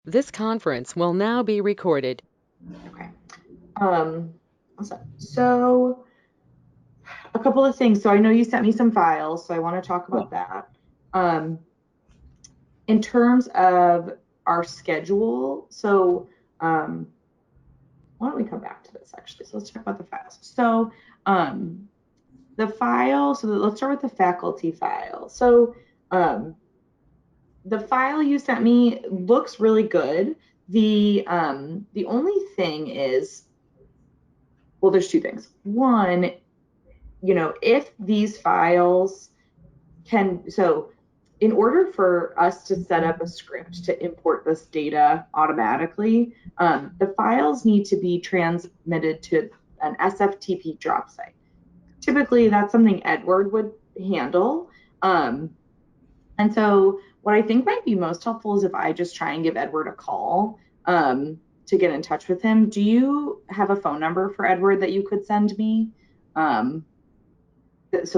This conference will now be recorded. Okay. So a couple of things. So I know you sent me some files, so I want to talk about that. In terms of our schedule, so why don't we come back to this actually? So let's talk about the files. So the file, so let's start with the faculty file. So the file you sent me looks really good. The only thing is, well, there's two things. One, if these files so in order for us to set up a script to import this data automatically, the files need to be transmitted to an SFTP drop site. Typically, that's something Edward would handle. And so what I think might be most helpful is if I just try and give Edward a call to get in touch with him. Do you have a phone number for Edward that you could send me so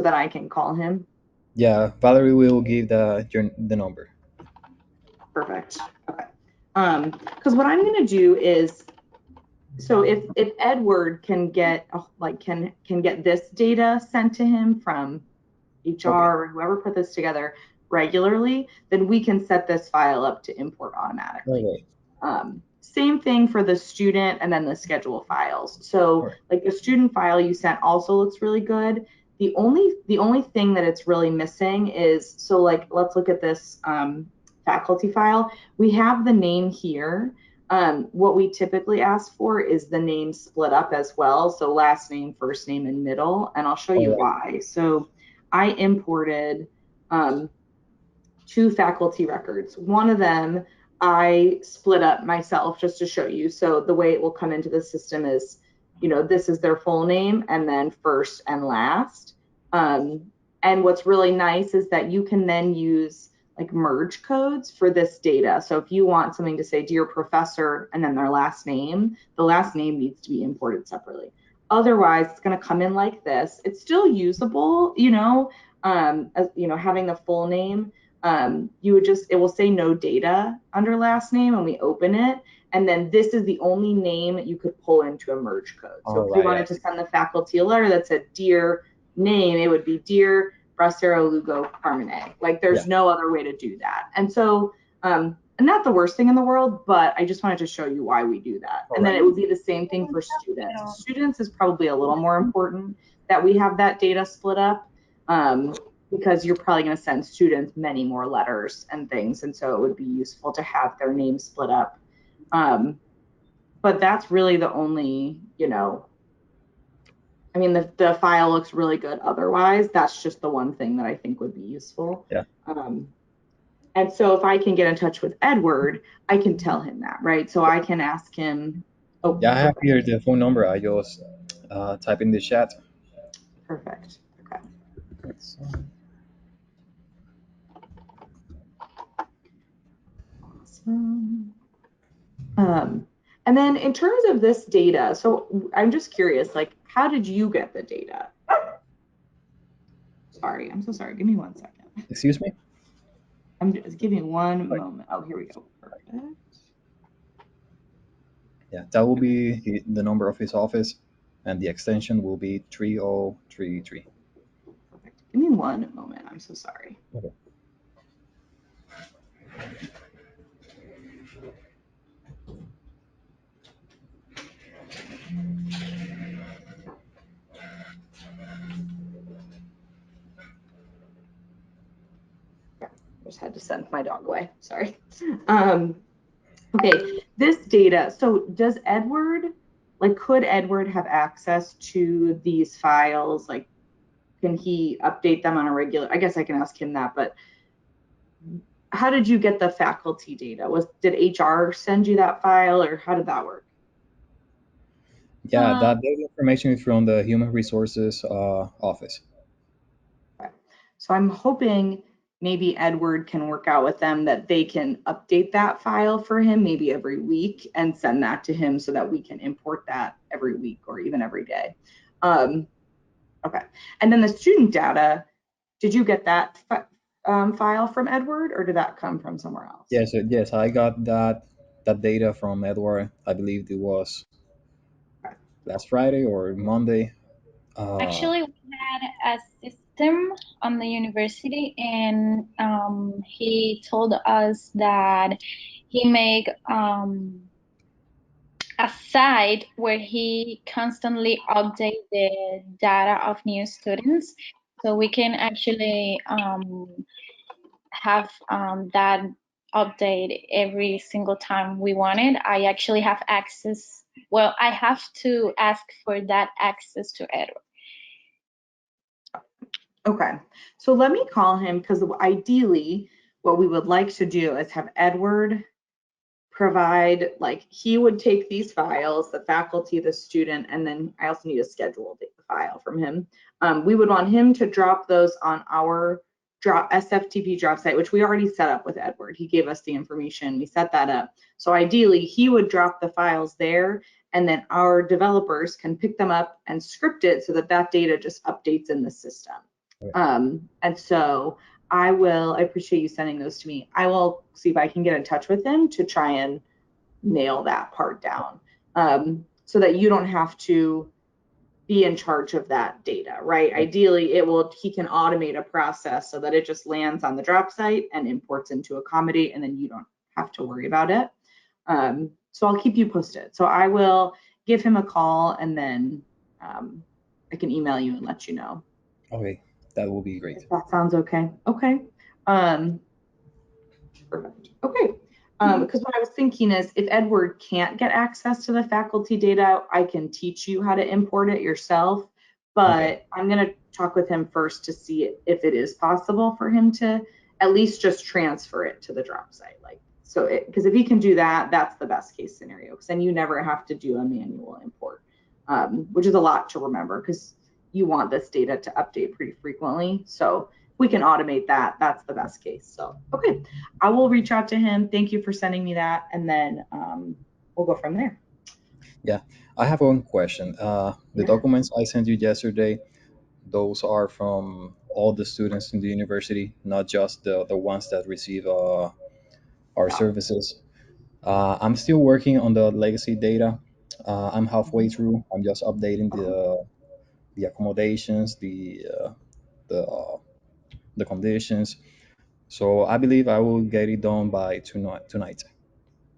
that I can call him? Yeah, Valerie will give the number. Perfect. Okay. Because what I'm going to do is, so if Edward can get can get this data sent to him from HR or whoever put this together regularly, then we can set this file up to import automatically. Same thing for the student and then the schedule files. So like the student file you sent also looks really good. The only thing that it's really missing is, so like, let's look at this faculty file. We have the name here. What we typically ask for is the name split up as well. So last name, first name, and middle. And I'll show you why. So I imported 2 faculty records. One of them I split up myself just to show you. So the way it will come into the system is, this is their full name and then first and last. And what's really nice is that you can then use like merge codes for this data. So if you want something to say, dear professor, and then their last name, the last name needs to be imported separately. Otherwise, it's going to come in like this. It's still usable, having the full name. It will say no data under last name, and we open it. And then this is the only name you could pull into a merge code. So if you wanted to send the faculty a letter that said dear name, it would be dear Bracero Lugo Carmine. Like there's no other way to do that. And so, and not the worst thing in the world, but I just wanted to show you why we do that. And then it would be the same thing for students. Students is probably a little more important that we have that data split up. Because you're probably going to send students many more letters and things. And so it would be useful to have their names split up. But that's really the only, the file looks really good. Otherwise, that's just the one thing that I think would be useful. Yeah. And so if I can get in touch with Edward, I can tell him that, right? So I can ask him. Oh, yeah, I have here the phone number. I just type in the chat. Perfect. Okay. Awesome. And then in terms of this data, so I'm just curious, like, how did you get the data? Sorry, I'm so sorry. Give me 1 second. Excuse me? I'm just giving 1 moment. Oh, here we go. Perfect. Yeah, that will be the number of his office, and the extension will be 3033. Perfect. Give me 1 moment. I'm so sorry. Okay. Just had to send my dog away. Sorry. Okay, this data. So does Edward, could Edward have access to these files? Like, can he update them on a regular? I guess I can ask him that, but how did you get the faculty data? Did HR send you that file, or how did that work? Yeah, that data information is from the Human Resources office. Okay. So I'm hoping maybe Edward can work out with them that they can update that file for him maybe every week and send that to him so that we can import that every week or even every day. Okay. And then the student data, did you get that file from Edward, or did that come from somewhere else? Yes, I got that that data from Edward. I believe it was last Friday or Monday. Actually, we had a system on the university, and he told us that he make a site where he constantly update the data of new students, so we can actually have that update every single time we want it. I actually have access. Well, I have to ask for that access to Edward. Okay, so let me call him, because ideally what we would like to do is have Edward provide, like, he would take these files, the faculty, the student, and then I also need a schedule file from him. We would want him to drop those on our SFTP drop site, which we already set up with Edward. He gave us the information, we set that up. So ideally he would drop the files there, and then our developers can pick them up and script it so that that data just updates in the system. And so I appreciate you sending those to me. I will see if I can get in touch with him to try and nail that part down, so that you don't have to be in charge of that data, right? Ideally, he can automate a process so that it just lands on the drop site and imports into Accommodate, and then you don't have to worry about it. So I'll keep you posted. So I will give him a call, and then I can email you and let you know. Okay, that will be great. If that sounds okay. Okay. Perfect. Okay. Because what I was thinking is, if Edward can't get access to the faculty data, I can teach you how to import it yourself. But Okay. I'm going to talk with him first to see if it is possible for him to at least just transfer it to the drop site. Because if he can do that, that's the best case scenario. Because then you never have to do a manual import, which is a lot to remember, because you want this data to update pretty frequently. So we can automate that. That's the best case. So, okay, I will reach out to him. Thank you for sending me that. And then we'll go from there. Yeah, I have one question. The documents I sent you yesterday, those are from all the students in the university, not just the ones that receive our services. I'm still working on the legacy data. I'm halfway through. I'm just updating the accommodations, the conditions. So I believe I will get it done by tonight.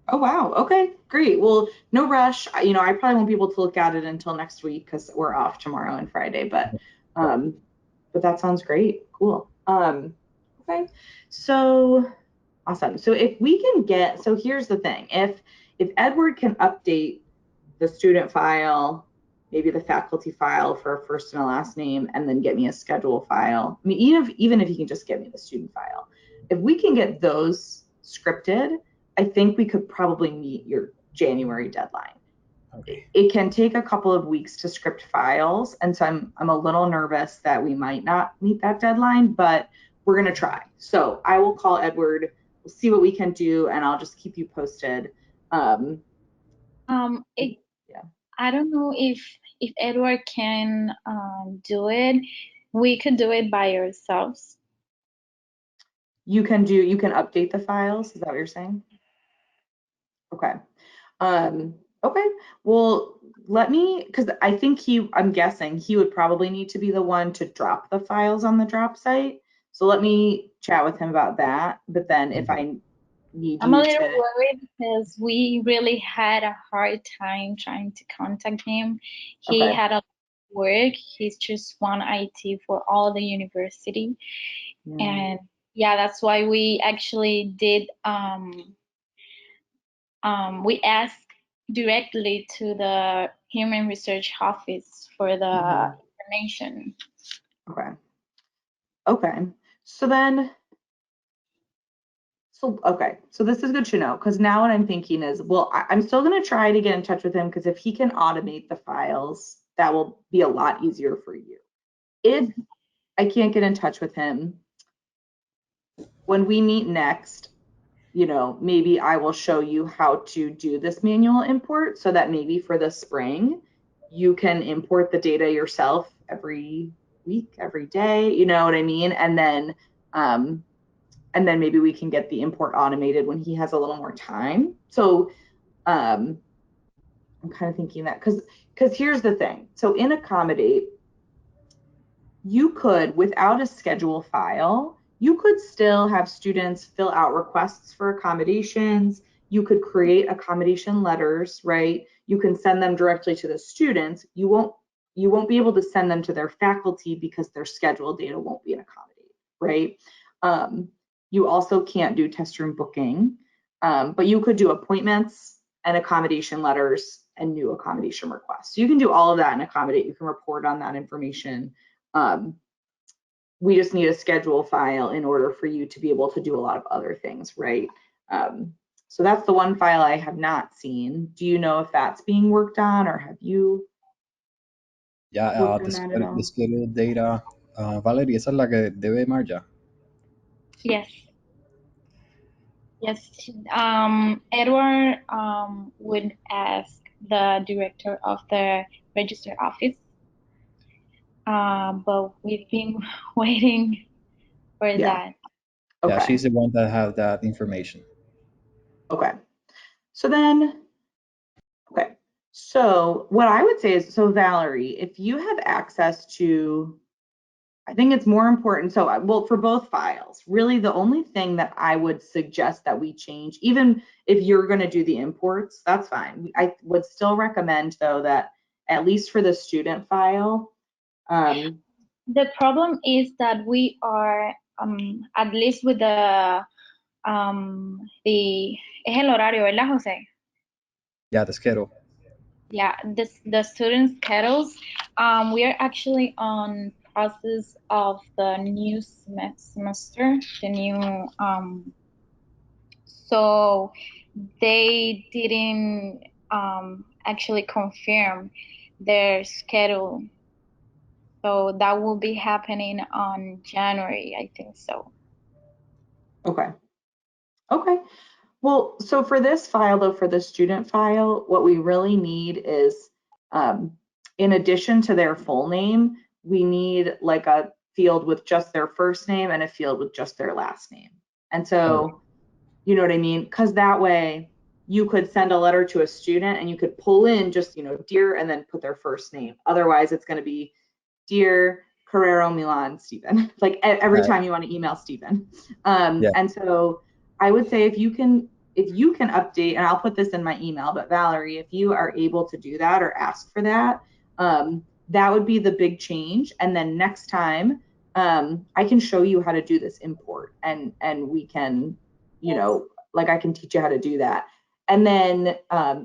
Oh, wow. Okay, great. Well, no rush. I probably won't be able to look at it until next week because we're off tomorrow and Friday, but that sounds great. Cool. Okay. So awesome. So if we can so here's the thing. If Edward can update the student file, maybe the faculty file for a first and a last name, and then get me a schedule file. I mean, even if he can just get me the student file, if we can get those scripted, I think we could probably meet your January deadline. Okay. It can take a couple of weeks to script files, and so I'm a little nervous that we might not meet that deadline, but we're gonna try. So I will call Edward. We'll see what we can do, and I'll just keep you posted. I don't know if Edward can do it. We could do it by ourselves. You can update the files. Is that what you're saying? Okay. Okay. Well, because I think I'm guessing he would probably need to be the one to drop the files on the drop site. So let me chat with him about that. But then if I need I'm a little worried because we really had a hard time trying to contact him. He had a lot of work. He's just one IT for all the university. And yeah, that's why we actually did we asked directly to the Human Research Office for the information. Okay. So this is good to know, because now what I'm thinking is, well, I'm still going to try to get in touch with him, because if he can automate the files, that will be a lot easier for you. If I can't get in touch with him, when we meet next, maybe I will show you how to do this manual import, so that maybe for the spring, you can import the data yourself every week, every day, you know what I mean? And then and then maybe we can get the import automated when he has a little more time. So I'm kind of thinking that because here's the thing. So in accommodate, you could, without a schedule file, you could still have students fill out requests for accommodations. You could create accommodation letters, right? You can send them directly to the students. You won't be able to send them to their faculty because their schedule data won't be in accommodate, right? You also can't do test room booking, but you could do appointments and accommodation letters and new accommodation requests. So you can do all of that in accommodate. You can report on that information. We just need a schedule file in order for you to be able to do a lot of other things, right? So that's the one file I have not seen. Do you know if that's being worked on, or have you? Yeah, the schedule data. Valerie, esa es la que debe Marja. Yes. Yes. Edward would ask the director of the register office, but we've been waiting for that. Okay. Yeah, she's the one that has that information. Okay. So then, okay. So what I would say is, so Valerie, if you have access to, I think it's more important. So, well, for both files, really the only thing that I would suggest that we change, even if you're going to do the imports, that's fine. I would still recommend, though, that at least for the student file. The problem is that we are, at least with the es el horario, ¿verdad, Jose? Yeah, the schedule. Yeah, the student schedules. We are actually on process of the new semester, the new so they didn't actually confirm their schedule. So that will be happening on January, I think so. Okay. Okay. Well, so for this file, though, for the student file, what we really need is, in addition to their full name, we need like a field with just their first name and a field with just their last name. And so, you know what I mean? Because that way you could send a letter to a student and you could pull in just, dear, and then put their first name. Otherwise, it's going to be dear Carrero Milan Stephen, like every time you want to email Stephen. And so I would say if you can update, and I'll put this in my email, but Valerie, if you are able to do that or ask for that, that would be the big change. And then next time, I can show you how to do this import, and we can, like I can teach you how to do that. And then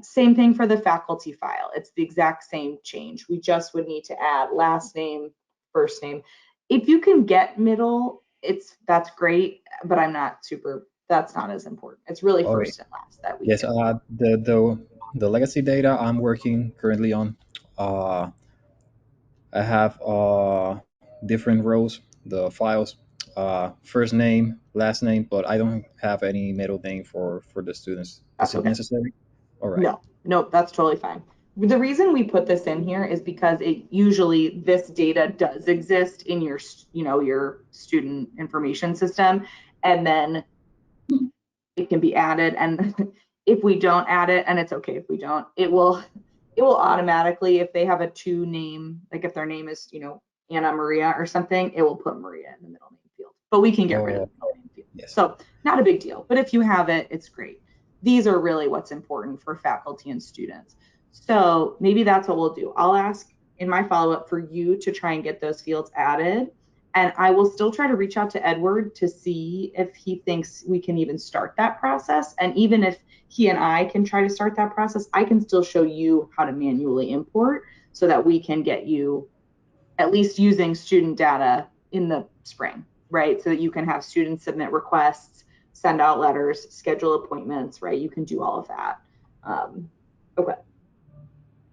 same thing for the faculty file. It's the exact same change. We just would need to add last name, first name. If you can get middle, that's great, but that's not as important. It's really first and last that we Yes, the legacy data I'm working currently on, I have different rows, the files, first name, last name, but I don't have any middle name for the students. Is it necessary? All right. No, that's totally fine. The reason we put this in here is because usually this data does exist in your student information system, and then it can be added. And if we don't add it, and it's okay if we don't, it will automatically, if they have a two name, like if their name is Anna Maria or something, it will put Maria in the middle name field. But we can get rid of the middle name field. Yes. So not a big deal. But if you have it, it's great. These are really what's important for faculty and students. So maybe that's what we'll do. I'll ask in my follow-up for you to try and get those fields added. And I will still try to reach out to Edward to see if he thinks we can even start that process. And even if he and I can try to start that process, I can still show you how to manually import so that we can get you at least using student data in the spring, right? So that you can have students submit requests, send out letters, schedule appointments, right? You can do all of that. Okay.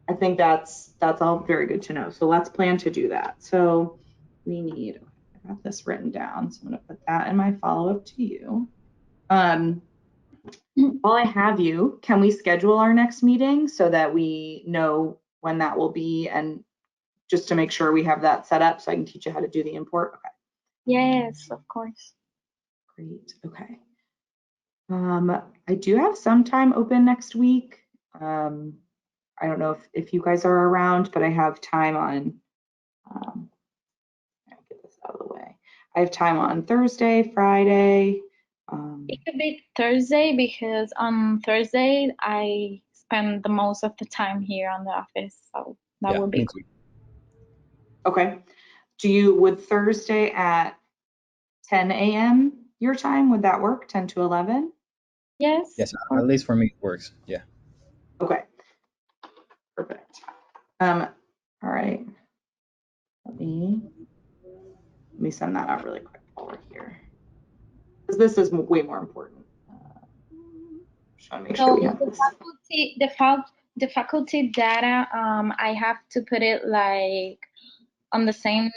I think that's all very good to know. So let's plan to do that. So we need, I got this written down, so I'm going to put that in my follow-up to you. While I have you, can we schedule our next meeting so that we know when that will be, and just to make sure we have that set up so I can teach you how to do the import? Okay. Yes, of course. Great, okay. I do have some time open next week. I don't know if you guys are around, but I have time on, get this out of the way. I have time on Thursday, Friday. It could be Thursday because on Thursday I spend the most of the time here on the office, so that would be me cool. too. Okay. Would Thursday at 10 a.m. your time, would that work? 10 to 11? Yes. Yes, at least for me it works. Yeah. Okay. Perfect. All right. Let me send that out really quick while we're here, because this is way more important. Just want to make sure we have this. The faculty data, I have to put it like on the same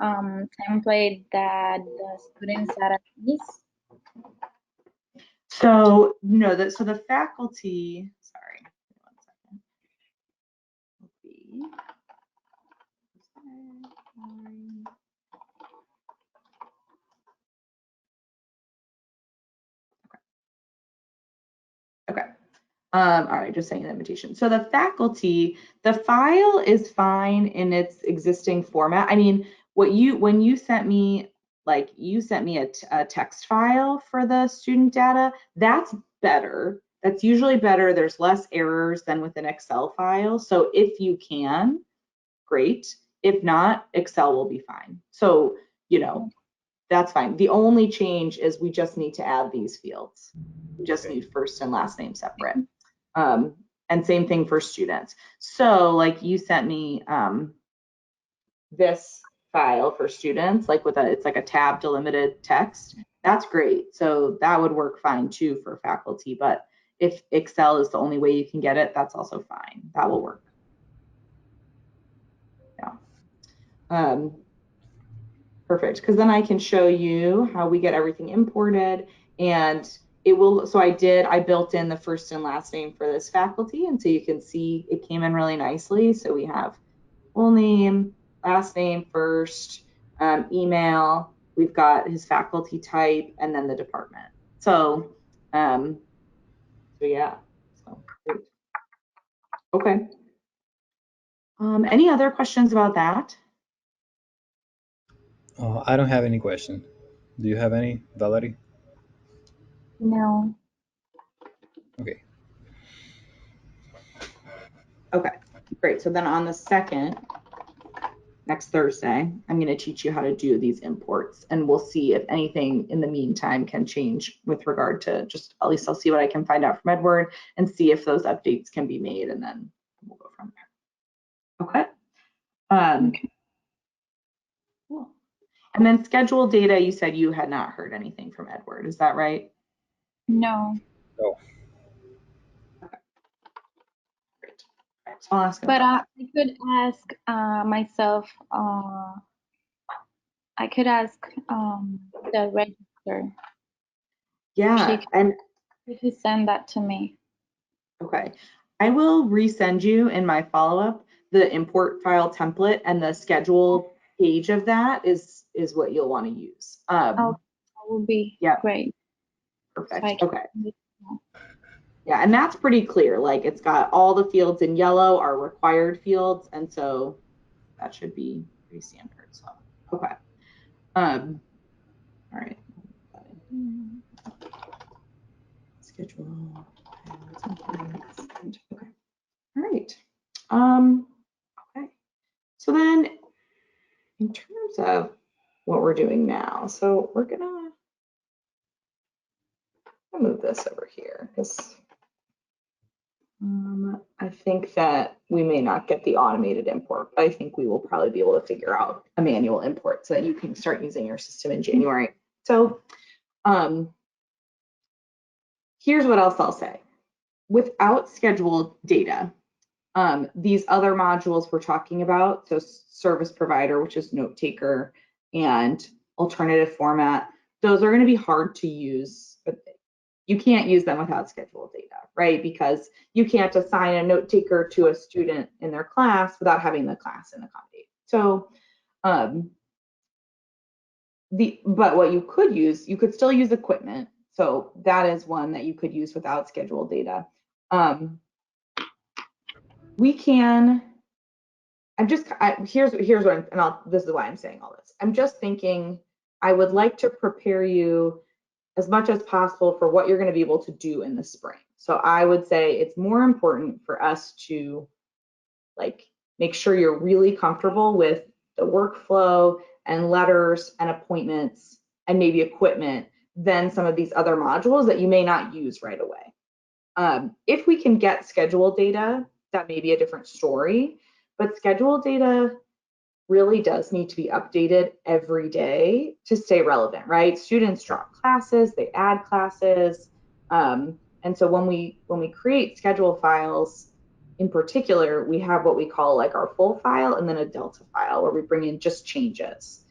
template that the students data is. So no, so the faculty, sorry, 1 second. Okay. All right, just saying the invitation. So the faculty, the file is fine in its existing format. I mean, when you sent me, like you sent me a text file for the student data, that's better. That's usually better. There's less errors than with an Excel file. So if you can, great. If not, Excel will be fine. So, that's fine. The only change is we just need to add these fields. We just need first and last name separate. And same thing for students. So like you sent me this file for students, like it's like a tab delimited text. That's great. So that would work fine too for faculty, but if Excel is the only way you can get it, that's also fine. That will work. Yeah. Perfect, because then I can show you how we get everything imported, and it will, so I built in the first and last name for this faculty, and so you can see it came in really nicely. So we have full name, last name first, email, we've got his faculty type, and then the department. So, yeah, so great. Okay. Any other questions about that? I don't have any question. Do you have any, Valerie? No. Okay. Okay, great. So then on the 2nd, next Thursday, I'm going to teach you how to do these imports, and we'll see if anything in the meantime can change with regard to just, at least I'll see what I can find out from Edward and see if those updates can be made, and then we'll go from there. Okay. Okay. Cool. And then schedule data, you said you had not heard anything from Edward. Is that right? No. No. Okay. Great. All right, so I'll ask him. But I could ask myself, I could ask the register. Yeah, and if you send that to me. okay. I will resend you in my follow-up the import file template, and the schedule page of that is what you'll want to use. That would be great. Perfect. So okay. Yeah, and that's pretty clear. Like it's got all the fields in yellow are required fields, and so that should be pretty standard. So okay. All right. Schedule. Okay. All right. Okay. So then in terms of what we're doing now, so we're gonna move this over here because I think that we may not get the automated import, but I think we will probably be able to figure out a manual import so that you can start using your system in January. So here's what else I'll say. Without scheduled data, these other modules we're talking about, so service provider, which is note taker, and alternative format, those are going to be hard to use, but you can't use them without scheduled data, right? Because you can't assign a note taker to a student in their class without having the class in Accommodate. So but what you could still use equipment. So that is one that you could use without scheduled data. We can, here's what this is why I'm saying all this. I'm just thinking I would like to prepare you as much as possible for what you're going to be able to do in the spring. So I would say it's more important for us to make sure you're really comfortable with the workflow and letters and appointments and maybe equipment than some of these other modules that you may not use right away. If we can get schedule data, that may be a different story, but schedule data really does need to be updated every day to stay relevant, right? Students drop classes, they add classes. And so when we create schedule files, in particular, we have what we call our full file and then a delta file where we bring in just changes.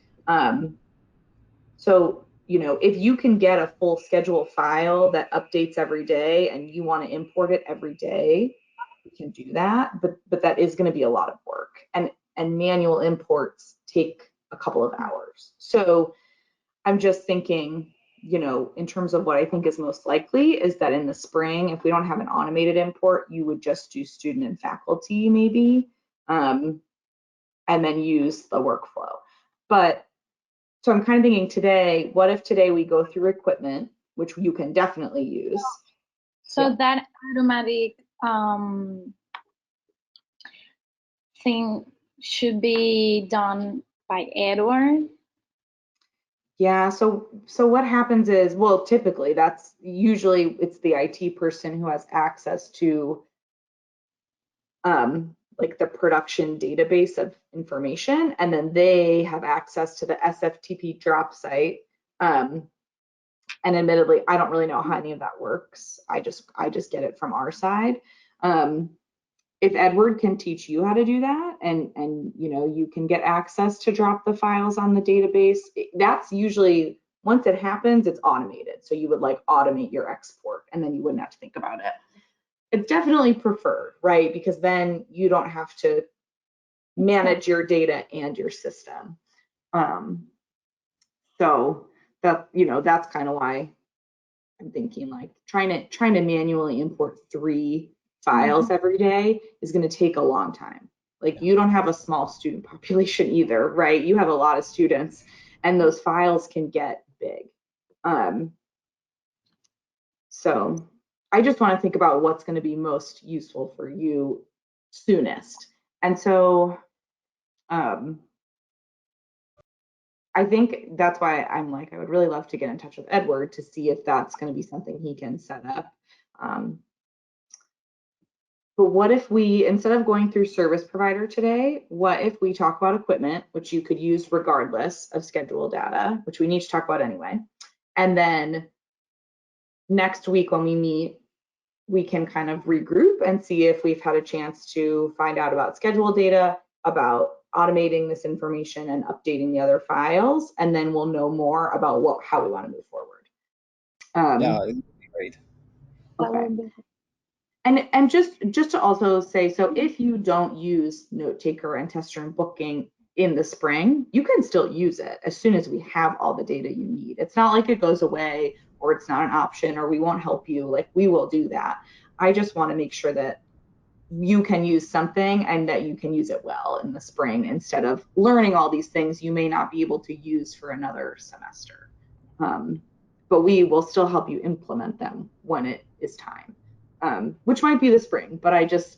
So, if you can get a full schedule file that updates every day and you want to import it every day, you can do that, but that is going to be a lot of work. And manual imports take a couple of hours. So I'm just thinking, in terms of what I think is most likely is that in the spring, if we don't have an automated import, you would just do student and faculty maybe, and then use the workflow. So I'm kind of thinking today, what if today we go through equipment, which you can definitely use. So that automatic thing should be done by Edward. Yeah, so what happens is, well, typically it's the IT person who has access to the production database of information, and then they have access to the SFTP drop site. And admittedly, I don't really know how any of that works. I just get it from our side. If Edward can teach you how to do that, and you can get access to drop the files on the database, that's usually, once it happens, it's automated. So you would automate your export, and then you wouldn't have to think about it. It's definitely preferred, right? Because then you don't have to manage your data and your system. So that's kind of why I'm thinking trying to manually import 3 files every day is going to take a long time. You don't have a small student population either, right? You have a lot of students, and those files can get big. So I just want to think about what's going to be most useful for you soonest. And so I think that's why I'm I would really love to get in touch with Edward to see if that's going to be something he can set up. But what if we, instead of going through service provider today, what if we talk about equipment, which you could use regardless of schedule data, which we need to talk about anyway. And then next week when we meet, we can kind of regroup and see if we've had a chance to find out about schedule data, about automating this information and updating the other files, and then we'll know more about how we want to move forward. Yeah, it'd be great. Okay. And just to also say, so if you don't use Note Taker and Tester and Booking in the spring, you can still use it as soon as we have all the data you need. It's not like it goes away or it's not an option or we won't help you. We will do that. I just want to make sure that you can use something and that you can use it well in the spring instead of learning all these things you may not be able to use for another semester. But we will still help you implement them when it is time. Which might be the spring, but I just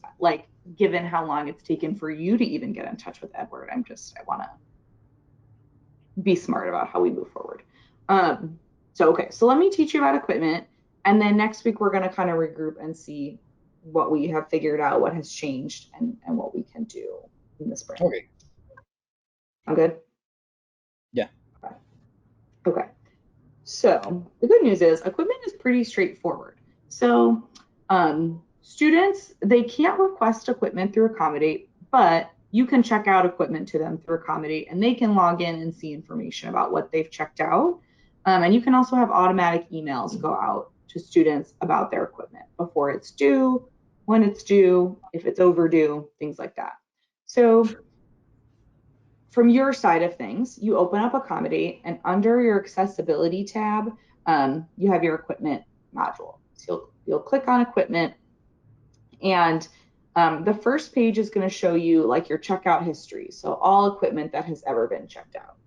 given how long it's taken for you to even get in touch with Edward, I want to be smart about how we move forward. So let me teach you about equipment, and then next week we're going to kind of regroup and see what we have figured out, what has changed, and what we can do in the spring. Okay. I'm good? Yeah. Okay. So the good news is equipment is pretty straightforward. So students, they can't request equipment through Accommodate, but you can check out equipment to them through Accommodate, and they can log in and see information about what they've checked out. And you can also have automatic emails go out to students about their equipment before it's due, when it's due, if it's overdue, things like that. So from your side of things, you open up Accommodate, and under your Accessibility tab, you have your equipment module. So you'll click on Equipment, and the first page is going to show you like your checkout history. So all equipment that has ever been checked out.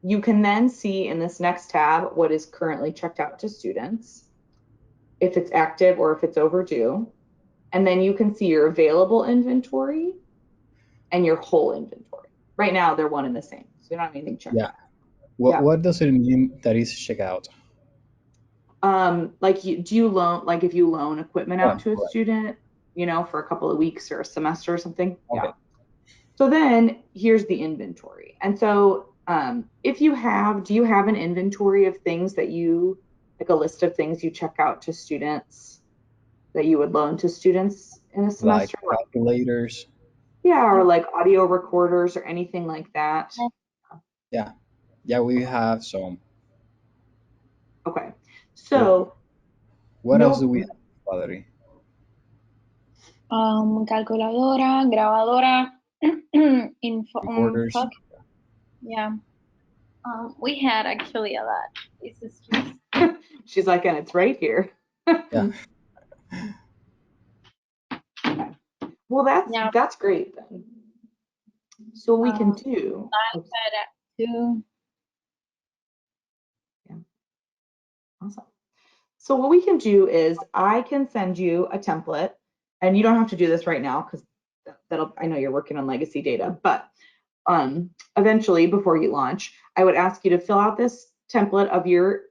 You can then see in this next tab what is currently checked out to students, if it's active or if it's overdue. And then you can see your available inventory and your whole inventory. Right now, they're one and the same. So you don't have anything checked out. What does it mean that is check out? Like do you loan, like if you loan equipment out to a Right. student, you know, for a couple of weeks or a semester or something? Okay. Yeah. So then here's the inventory. And so if you have, do you have an inventory of things that you, like a list of things you check out to students that you would loan to students in a semester? Like calculators? Yeah, or like audio recorders or anything like that. Yeah, we have some. Okay. So What else do no, we have, Valerie? Calculadora, grabadora, Recorders? yeah. We had actually a lot. This is just she's like, and it's right here. Yeah. Okay. Well, that's great then. So what we can do. too. Yeah. Awesome. So what we can do is I can send you a template, and you don't have to do this right now because I know you're working on legacy data, but eventually before you launch, I would ask you to fill out this template of your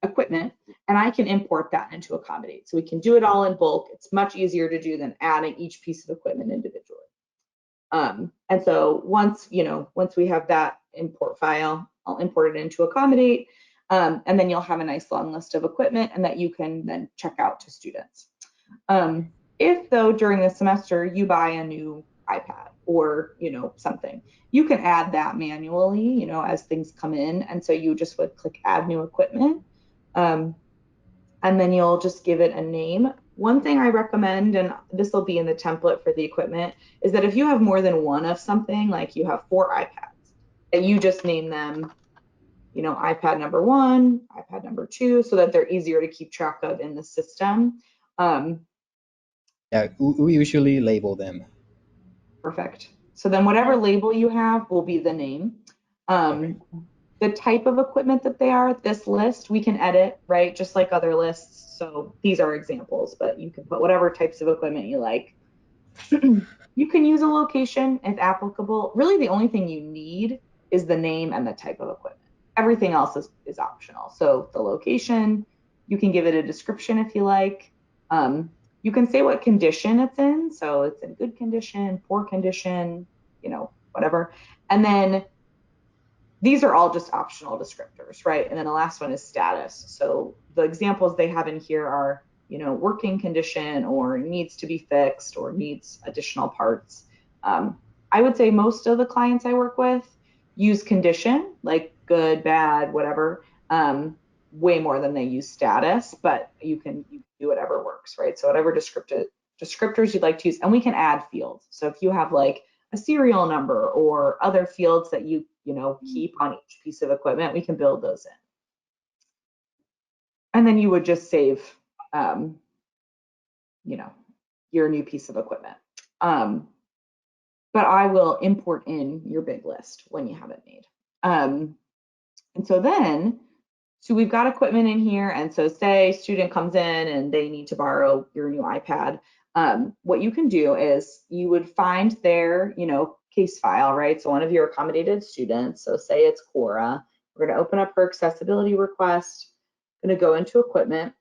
equipment, and I can import that into Accommodate. So we can do it all in bulk. It's much easier to do than adding each piece of equipment individually. And so once we have that import file, I'll import it into Accommodate, and then you'll have a nice long list of equipment and that you can then check out to students. If though during the semester you buy a new iPad or something, you can add that manually as things come in, and so you just would click add new equipment, and then you'll just give it a name. One thing I recommend, and this will be in the template for the equipment, is that if you have more than one of something, like you have 4 iPads, that you just name them iPad number 1, iPad number 2, so that they're easier to keep track of in the system. Yeah, we usually label them. Perfect. So then whatever label you have will be the name. Okay. The type of equipment that they are, this list, we can edit, right? Just like other lists. So these are examples, but you can put whatever types of equipment you like. You can use a location if applicable. Really, the only thing you need is the name and the type of equipment. Everything else is optional. So the location, you can give it a description if you like. You can say what condition it's in. So it's in good condition, poor condition, whatever. And then these are all just optional descriptors, right? And then the last one is status. So the examples they have in here are, working condition, or needs to be fixed, or needs additional parts. I would say most of the clients I work with use condition, like good, bad, whatever, way more than they use status, but you can do whatever works, right? So whatever descriptors you'd like to use, and we can add fields. So if you have like a serial number or other fields that you keep on each piece of equipment, we can build those in. And then you would just save, your new piece of equipment. But I will import in your big list when you have it made. And so we've got equipment in here. And so say student comes in and they need to borrow your new iPad. What you can do is you would find their, case file, right? So one of your accommodated students, so say it's Cora, we're going to open up her accessibility request, going to go into equipment,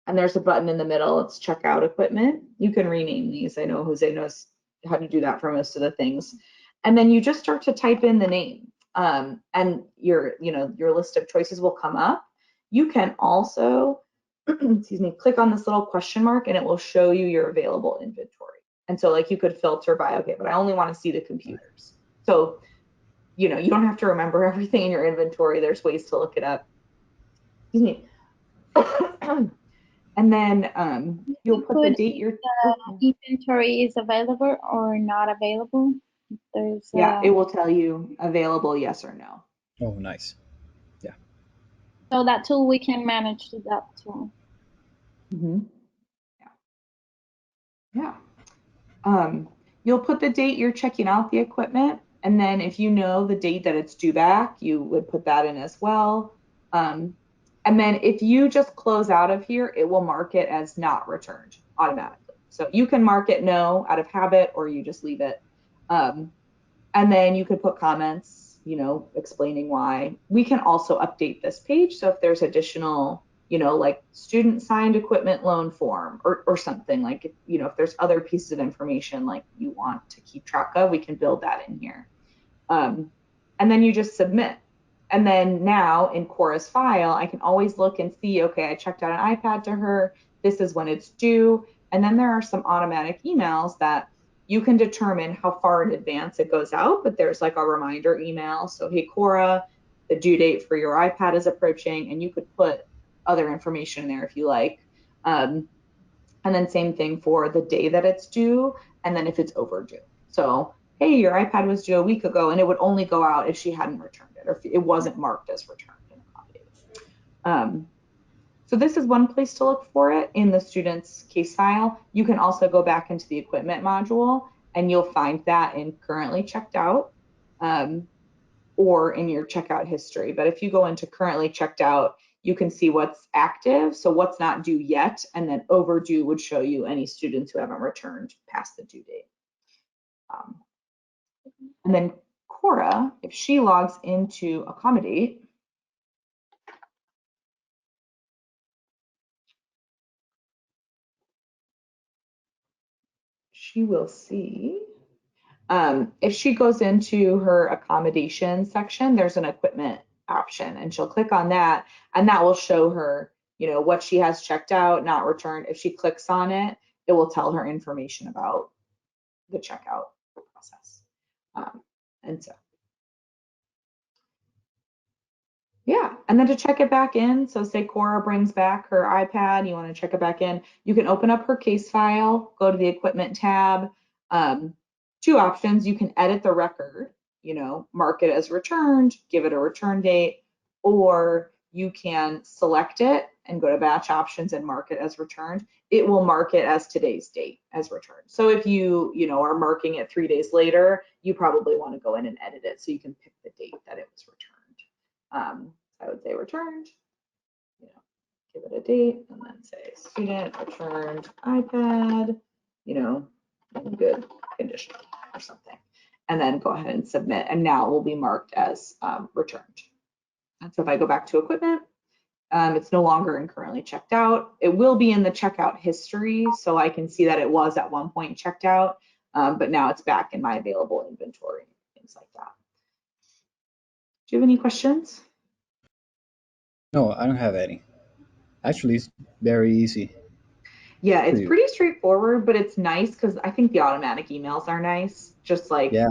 and there's a button in the middle. It's check out equipment. You can rename these. I know Jose knows how to do that for most of the things. And then you just start to type in the name, and your list of choices will come up. You can also, click on this little question mark, and it will show you your available inventory. And so like you could filter by, okay, but I only want to see the computers. So, you don't have to remember everything in your inventory. There's ways to look it up. And And then you'll put the date your inventory is available or not available. There's it will tell you available, yes or no. Oh, nice. Yeah. So that tool we can manage that tool. Mm-hmm. Yeah. You'll put the date you're checking out the equipment, and then if you know the date that it's due back, you would put that in as well. And then if you just close out of here, it will mark it as not returned automatically. So you can mark it no out of habit, or you just leave it. And then you could put comments, explaining why. We can also update this page. So if there's additional, like student signed equipment loan form or something, like, if there's other pieces of information like you want to keep track of, we can build that in here. And then you just submit. And then now in Cora's file, I can always look and see, okay, I checked out an iPad to her. This is when it's due. And then there are some automatic emails that you can determine how far in advance it goes out, but there's like a reminder email. So, hey, Cora, the due date for your iPad is approaching, and you could put other information in there if you like. And then same thing for the day that it's due, and then if it's overdue. So, hey, your iPad was due a week ago, and it would only go out if she hadn't returned it, or if it wasn't marked as returned and accommodated. So this is one place to look for it in the student's case file. You can also go back into the equipment module, and you'll find that in currently checked out, or in your checkout history. But if you go into currently checked out, you can see what's active, so what's not due yet, and then overdue would show you any students who haven't returned past the due date. And then Cora, if she logs into accommodate, she will see, if she goes into her accommodation section, there's an equipment option, and she'll click on that, and that will show her, what she has checked out, not returned. If she clicks on it, it will tell her information about the checkout process. And so, yeah, and then to check it back in, so say Cora brings back her iPad, you want to check it back in, you can open up her case file, go to the equipment tab. Two options, you can edit the record, mark it as returned, give it a return date, or you can select it and go to batch options and mark it as returned. It will mark it as today's date as returned. So if you, are marking it 3 days later, you probably want to go in and edit it so you can pick the date that it was returned. I would say returned, give it a date, and then say student returned iPad, in good condition or something, and then go ahead and submit, and now it will be marked as returned. And so if I go back to equipment, it's no longer in currently checked out. It will be in the checkout history, so I can see that it was at one point checked out, but now it's back in my available inventory, things like that. Do you have any questions? No, I don't have any. Actually, it's very easy. Yeah, it's pretty straightforward, but it's nice because I think the automatic emails are nice. Just like, yeah,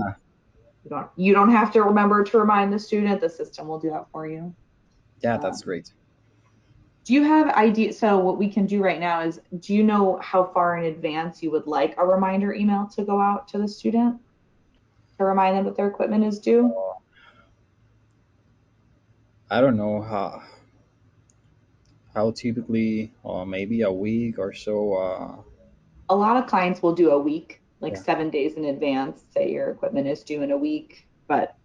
you don't have to remember to remind the student. The system will do that for you. Yeah, that's great. Do you have idea? So what we can do right now is, do you know how far in advance you would like a reminder email to go out to the student to remind them that their equipment is due? I don't know how typically, maybe a week or so. A lot of clients will do a week, like Yeah. 7 days in advance, say your equipment is due in a week, but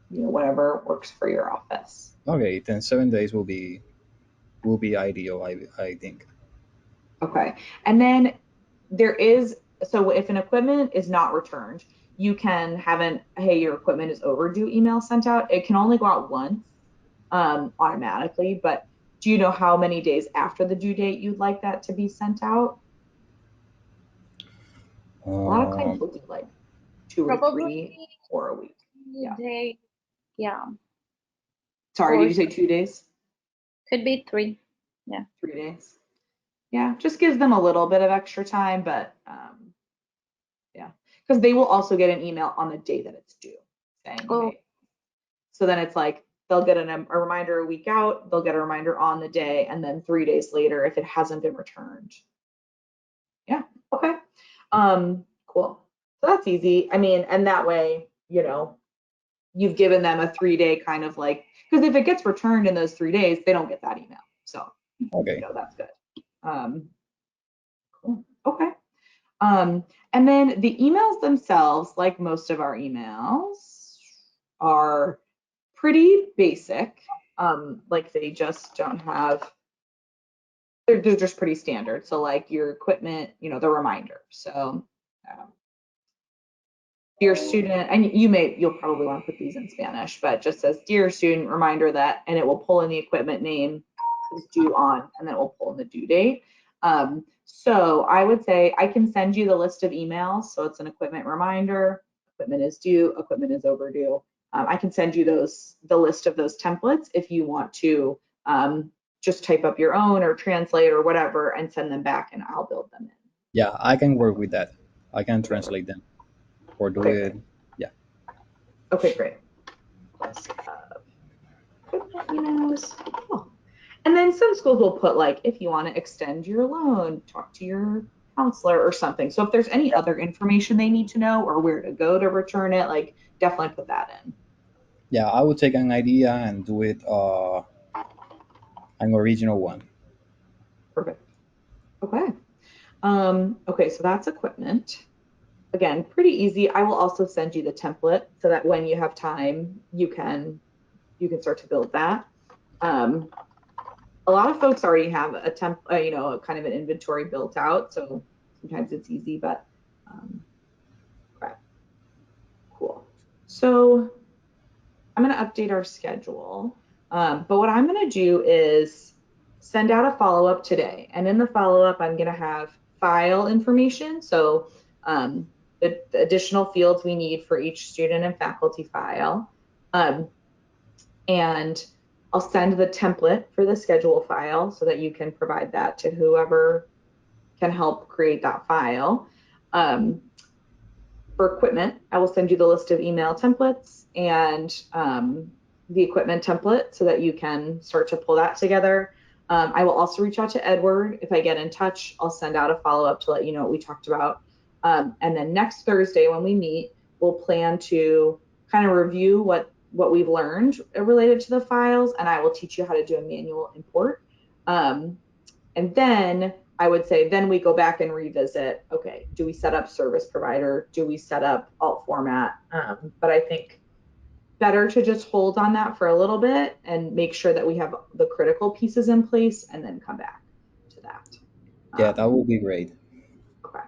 whatever works for your office. Okay, then 7 days will be ideal, I think. Okay. And then so if an equipment is not returned, you can have hey, your equipment is overdue email sent out. It can only go out once automatically, but do you know how many days after the due date you'd like that to be sent out? A lot of clients will do like 2 or 3 or a week. Yeah. Yeah. Sorry, did you say 2 days? Could be 3. Yeah. 3 days. Yeah, just gives them a little bit of extra time, but yeah, because they will also get an email on the day that it's due saying, hey. So then it's like, they'll get a reminder a week out, they'll get a reminder on the day, and then 3 days later if it hasn't been returned. Yeah, okay. Cool. So that's easy. I mean, and that way, you know, you've given them a 3-day kind of like, because if it gets returned in those 3 days, they don't get that email. So, Okay. you know, that's good. Cool. Okay. And then the emails themselves, like most of our emails, are pretty basic. Like they just don't have, they're just pretty standard. So like your equipment, you know, the reminder. So dear student, and you'll probably want to put these in Spanish, but just says dear student, reminder that, and it will pull in the equipment name is due on, and then it will pull in the due date. So I would say I can send you the list of emails. So it's an equipment reminder, equipment is due, equipment is overdue. I can send you the list of those templates if you want to just type up your own or translate or whatever and send them back and I'll build them in. Yeah, I can work with that. I can translate them or do it. Yeah. Okay, great. List of emails. Cool. And then some schools will put like, if you want to extend your loan, talk to your counselor or something. So if there's any other information they need to know or where to go to return it, like definitely put that in. Yeah, I would take an idea and do it an original one. Perfect. Okay. Okay, so that's equipment. Again, pretty easy. I will also send you the template so that when you have time, you can start to build that. A lot of folks already have a you know, kind of an inventory built out, so sometimes it's easy, but okay, cool. So I'm going to update our schedule, but what I'm going to do is send out a follow-up today, and in the follow-up, I'm going to have file information, so the additional fields we need for each student and faculty file, and I'll send the template for the schedule file so that you can provide that to whoever can help create that file. For equipment, I will send you the list of email templates and the equipment template so that you can start to pull that together. I will also reach out to Edward. If I get in touch, I'll send out a follow-up to let you know what we talked about. And then next Thursday when we meet, we'll plan to kind of review what we've learned related to the files, and I will teach you how to do a manual import. And then I would say, then we go back and revisit, okay, do we set up service provider? Do we set up alt format? But I think better to just hold on that for a little bit and make sure that we have the critical pieces in place and then come back to that. Yeah, that would be great. Okay.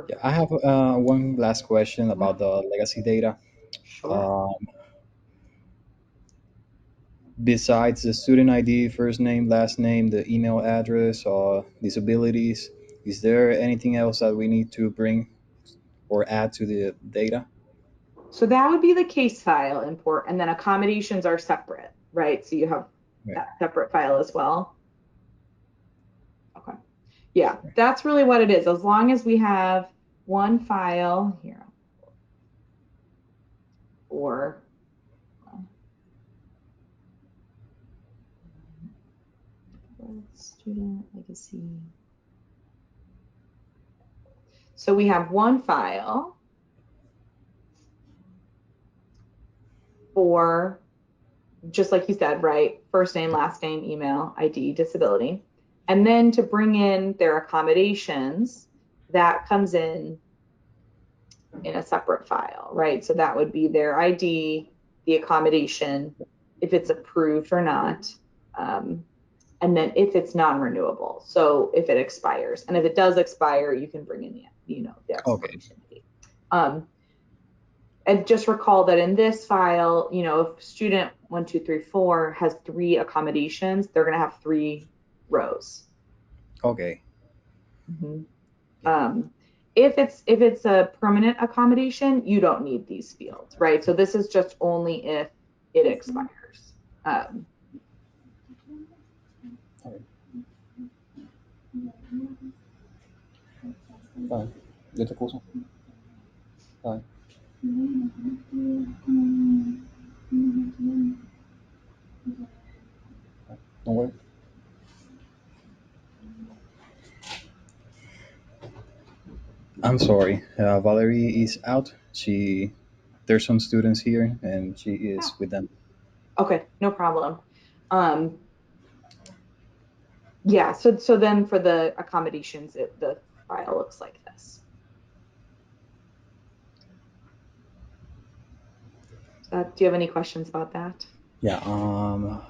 Yeah, I have one last question about the legacy data. Sure. Besides the student ID, first name, last name, the email address, or disabilities, is there anything else that we need to bring or add to the data? So that would be the case file import, and then accommodations are separate, right? So you have that separate file as well. Okay. Yeah, that's really what it is. As long as we have one file here or student legacy. So we have one file for, just like you said, right? First name, last name, email, ID, disability. And then to bring in their accommodations, that comes in a separate file, right? So that would be their ID, the accommodation, if it's approved or not, and then if it's non-renewable, so if it expires, and if it does expire, you can bring in the expiration date. And just recall that in this file, if student 1, 2, 3, 4 has 3 accommodations, they're going to have 3 rows. Okay. Mm-hmm. If it's a permanent accommodation, you don't need these fields, right? So this is just only if it expires. Fine. ¿De otra cosa? Fine. I'm sorry. Valerie is out. There's some students here, and she is with them. Okay, no problem. Yeah, so then for the accommodations, the file looks like this. Do you have any questions about that? Yeah. All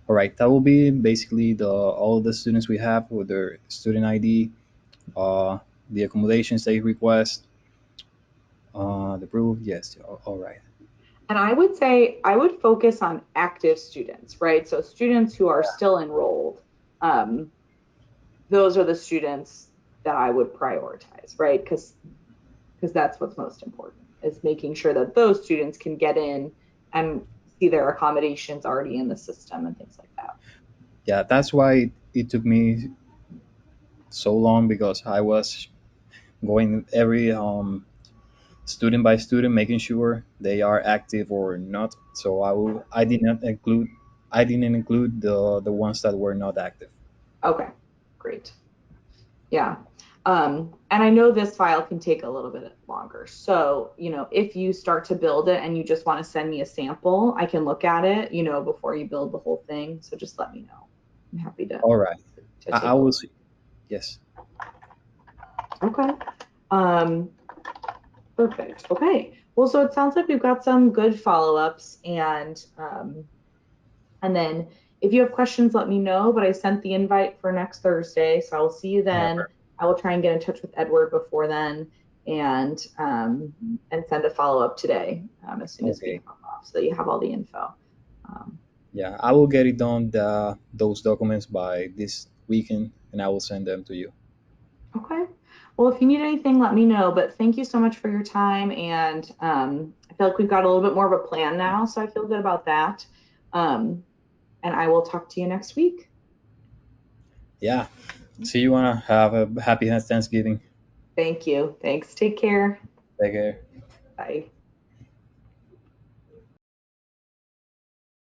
right. That will be basically all the students we have with their student ID, the accommodations they request, the proof. Yes. All right. And I would say I would focus on active students, right? So students who are still enrolled. Those are the students that I would prioritize, right? Because that's what's most important, is making sure that those students can get in and see their accommodations already in the system and things like that. Yeah, that's why it took me so long, because I was going every student by student, making sure they are active or not. So I didn't include the ones that were not active. Okay, great. Yeah. And I know this file can take a little bit longer. So, if you start to build it and you just want to send me a sample, I can look at it, before you build the whole thing. So just let me know. I'm happy to. All right. To I take will over. see. Yes. Okay. Perfect. Okay. Well, so it sounds like we've got some good follow-ups, and then if you have questions, let me know. But I sent the invite for next Thursday, so I will see you then. I will try and get in touch with Edward before then, and send a follow-up today as soon as we hop off, so that you have all the info. Yeah, I will get it done, those documents, by this weekend, and I will send them to you. Okay. Well, if you need anything, let me know. But thank you so much for your time, and I feel like we've got a little bit more of a plan now, so I feel good about that. And I will talk to you next week. Yeah. See you. Wanna have a happy Thanksgiving. Thank you. Thanks. Take care. Take care. Bye.